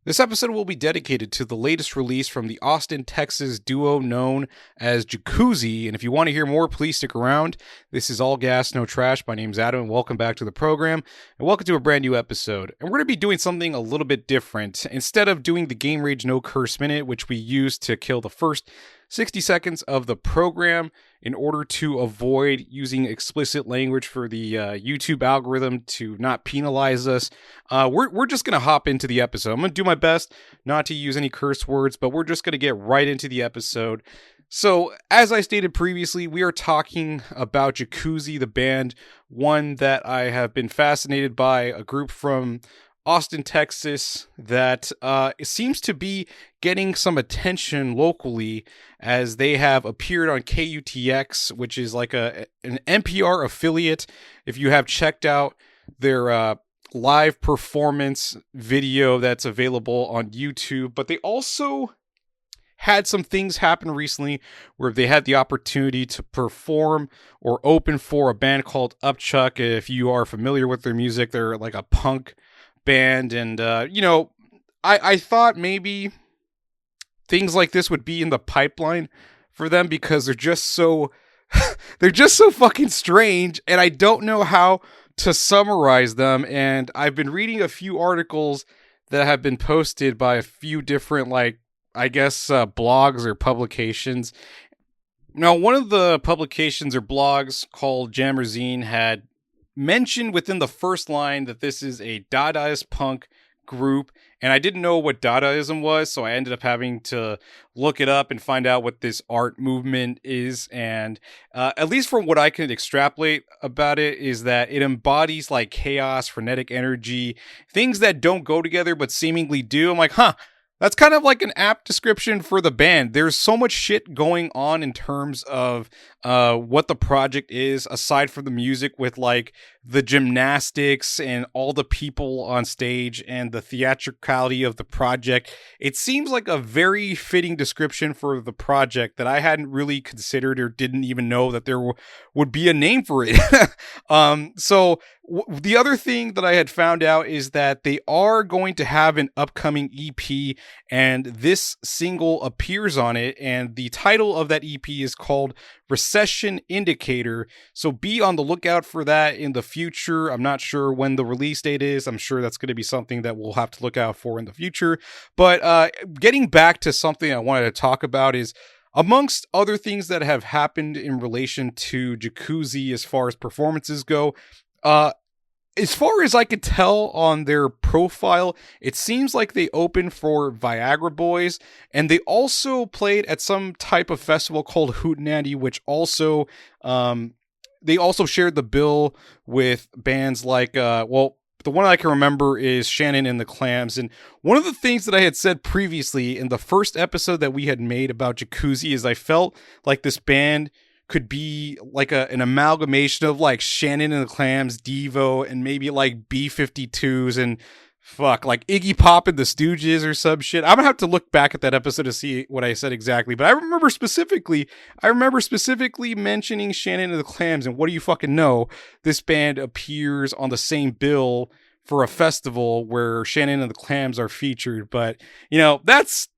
This episode will be dedicated to the latest release from the Austin, Texas duo known as Jacuzzi. And if you want to hear more, please stick around. This is All Gas, No Trash. My name's Adam, and welcome back to the program. And welcome to a brand new episode. And we're going to be doing something a little bit different. Instead of doing the Game Rage No Curse Minute, which we used to kill the first 60 seconds of the program in order to avoid using explicit language for the YouTube algorithm to not penalize us. We're just going to hop into the episode. I'm going to do my best not to use any curse words, but we're just going to get right into the episode. So, as I stated previously, we are talking about Jacuzzi, the band, one that I have been fascinated by, a group from Austin, Texas, that seems to be getting some attention locally as they have appeared on KUTX, which is like an NPR affiliate. If you have checked out their live performance video that's available on YouTube, but they also had some things happen recently where they had the opportunity to perform or open for a band called Upchuck. If you are familiar with their music, they're like a punk band, and I thought maybe things like this would be in the pipeline for them because they're just so they're just so fucking strange, and I don't know how to summarize them. And I've been reading a few articles that have been posted by a few different, like, I guess blogs or publications. Now, one of the publications or blogs called Jammerzine had mentioned within the first line that this is a Dadaist punk group, and I didn't know what Dadaism was, so I ended up having to look it up and find out what this art movement is. And at least from what I can extrapolate about it is that it embodies like chaos, frenetic energy, things that don't go together but seemingly do. I'm like, that's kind of like an apt description for the band. There's so much shit going on in terms of what the project is, aside from the music, with like the gymnastics and all the people on stage and the theatricality of the project. It seems like a very fitting description for the project that I hadn't really considered or didn't even know that there would be a name for it. The other thing that I had found out is that they are going to have an upcoming EP, and this single appears on it, and the title of that EP is called Recession Indicator. So be on the lookout for that in the future. I'm not sure when the release date is. I'm sure that's going to be something that we'll have to look out for in the future. But getting back to something I wanted to talk about is, amongst other things that have happened in relation to Jacuzzi as far as performances go, as far as I could tell on their profile, it seems like they opened for Viagra Boys, and they also played at some type of festival called Hootenanny, which also, they also shared the bill with bands like, the one I can remember is Shannon and the Clams. And one of the things that I had said previously in the first episode that we had made about Jacuzzi is I felt like this band could be like an amalgamation of like Shannon and the Clams, Devo, and maybe like B-52s and like Iggy Pop and the Stooges or some shit. I'm gonna have to look back at that episode to see what I said exactly, but I remember specifically mentioning Shannon and the Clams, and what do you fucking know? This band appears on the same bill for a festival where Shannon and the Clams are featured. But that's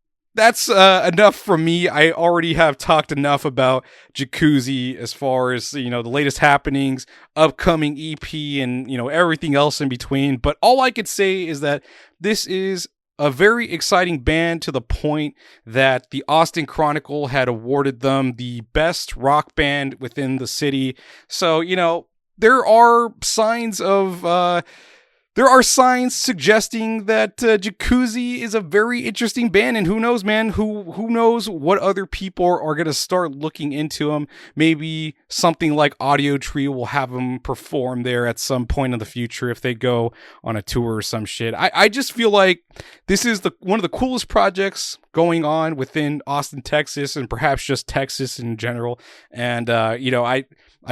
enough from me. I already have talked enough about Jacuzzi as far as, the latest happenings, upcoming EP, and, everything else in between. But all I could say is that this is a very exciting band, to the point that the Austin Chronicle had awarded them the best rock band within the city. So, there are signs of, there are signs suggesting that Jacuzzi is a very interesting band, and who knows, man? Who knows what other people are going to start looking into them? Maybe something like Audio Tree will have them perform there at some point in the future if they go on a tour or some shit. I just feel like this is one of the coolest projects going on within Austin, Texas, and perhaps just Texas in general. And I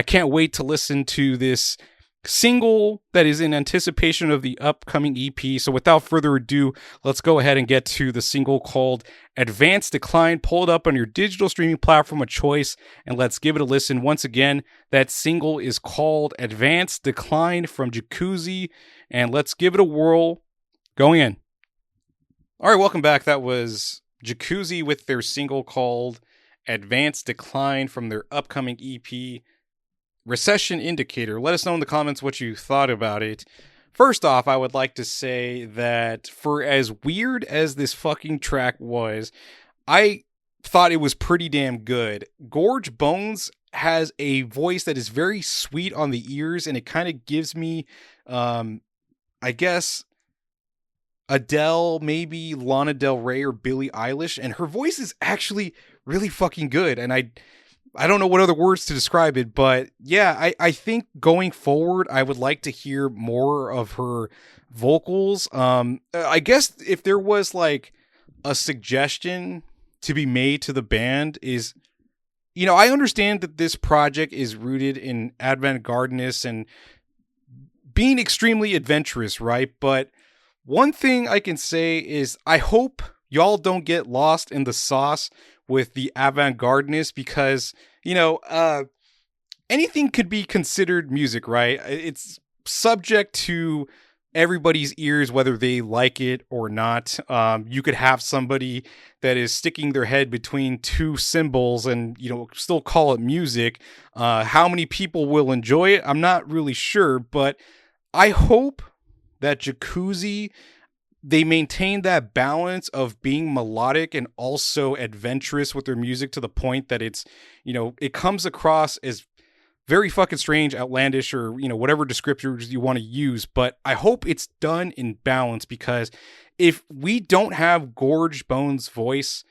can't wait to listen to this single that is in anticipation of the upcoming EP. So without further ado, let's go ahead and get to the single called Advanced Decline. Pull it up on your digital streaming platform of choice and let's give it a listen. Once again, that single is called Advanced Decline from Jacuzzi, and let's give it a whirl. Going in. All right, welcome back. That was Jacuzzi with their single called Advanced Decline from their upcoming EP, Recession Indicator. Let us know in the comments what you thought about it. First off, I would like to say that for as weird as this fucking track was, I thought it was pretty damn good. Gorge Bones has a voice that is very sweet on the ears, and it kind of gives me, I guess, Adele, maybe Lana Del Rey or Billie Eilish, and her voice is actually really fucking good. And I don't know what other words to describe it, but yeah, I think going forward, I would like to hear more of her vocals. I guess if there was like a suggestion to be made to the band is, I understand that this project is rooted in avant-gardeness and being extremely adventurous, right? But one thing I can say is I hope y'all don't get lost in the sauce with the avant-gardeness because, anything could be considered music, right? It's subject to everybody's ears, whether they like it or not. You could have somebody that is sticking their head between two cymbals and, still call it music. How many people will enjoy it? I'm not really sure, but I hope that Jacuzzi, they maintain that balance of being melodic and also adventurous with their music to the point that it's, it comes across as very fucking strange, outlandish, or, whatever descriptors you want to use. But I hope it's done in balance because if we don't have Gorge Bones' voice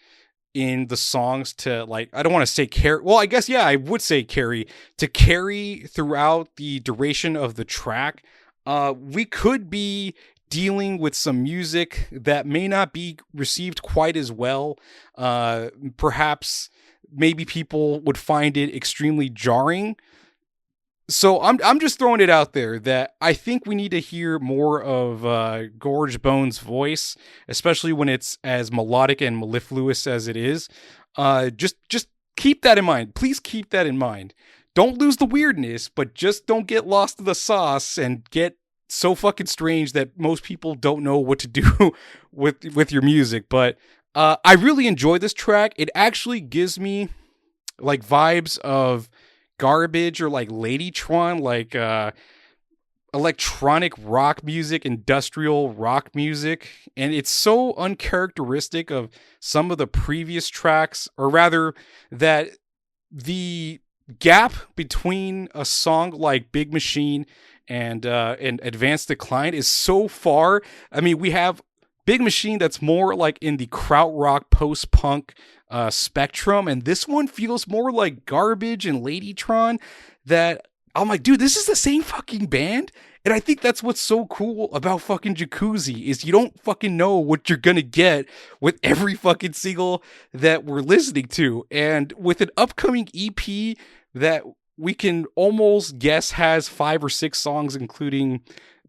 in the songs to, like, I don't want to say carry, well, I guess, yeah, I would say carry, to carry throughout the duration of the track, we could be dealing with some music that may not be received quite as well. Perhaps maybe people would find it extremely jarring. So I'm just throwing it out there that I think we need to hear more of Gorge Bones' voice, especially when it's as melodic and mellifluous as it is. Just keep that in mind. Please keep that in mind. Don't lose the weirdness, but just don't get lost in the sauce and get so fucking strange that most people don't know what to do with your music. But I really enjoy this track. It actually gives me like vibes of Garbage or like Ladytron, like electronic rock music, industrial rock music, and it's so uncharacteristic of some of the previous tracks, or rather that the gap between a song like Big Machine and Advanced Decline is so far. I mean, we have Big Machine that's more like in the krautrock post-punk spectrum, and this one feels more like Garbage and Ladytron. That I'm like, dude, this is the same fucking band. And I think that's what's so cool about fucking Jacuzzi is you don't fucking know what you're gonna get with every fucking single that we're listening to. And with an upcoming EP that we can almost guess has 5 or 6 songs, including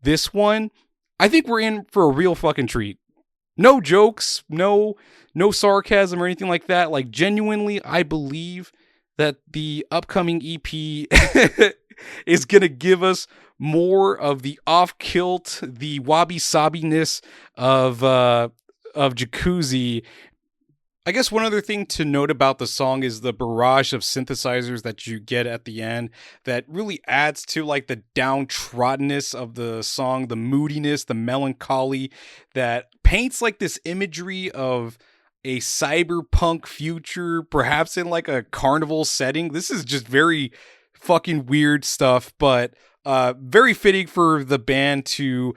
this one, I think we're in for a real fucking treat. No jokes, no sarcasm or anything like that. Like, genuinely, I believe that the upcoming EP is going to give us more of the off-kilt, the wabi-sabiness of Jacuzzi. I guess one other thing to note about the song is the barrage of synthesizers that you get at the end that really adds to like the downtroddenness of the song, the moodiness, the melancholy that paints like this imagery of a cyberpunk future, perhaps in like a carnival setting. This is just very fucking weird stuff, but very fitting for the band to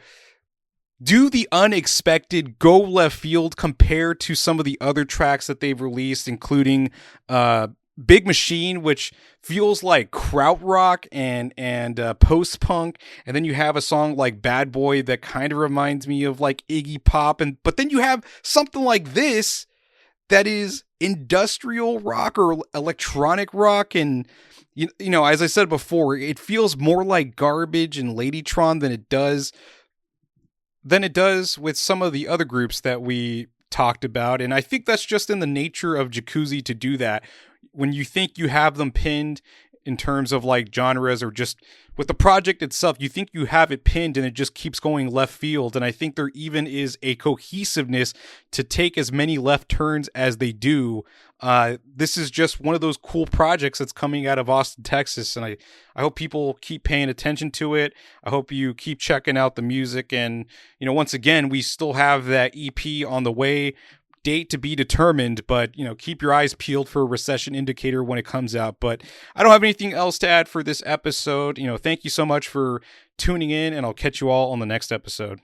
do the unexpected, go left field compared to some of the other tracks that they've released, including Big Machine, which feels like krautrock and post-punk. And then you have a song like Bad Boy that kind of reminds me of like Iggy Pop. But then you have something like this that is industrial rock or electronic rock. And, you know, as I said before, it feels more like Garbage and Ladytron than it does with some of the other groups that we talked about. And I think that's just in the nature of Jacuzzi to do that. When you think you have them pinned in terms of like genres or just with the project itself. You think you have it pinned and it just keeps going left field. And I think there even is a cohesiveness to take as many left turns as they do. This is just one of those cool projects that's coming out of Austin, Texas. And I hope people keep paying attention to it. I hope you keep checking out the music. And, you know, once again, we still have that EP on the way. Date to be determined, but, you know, keep your eyes peeled for a Recession Indicator when it comes out. But I don't have anything else to add for this episode. You know, thank you so much for tuning in, and I'll catch you all on the next episode.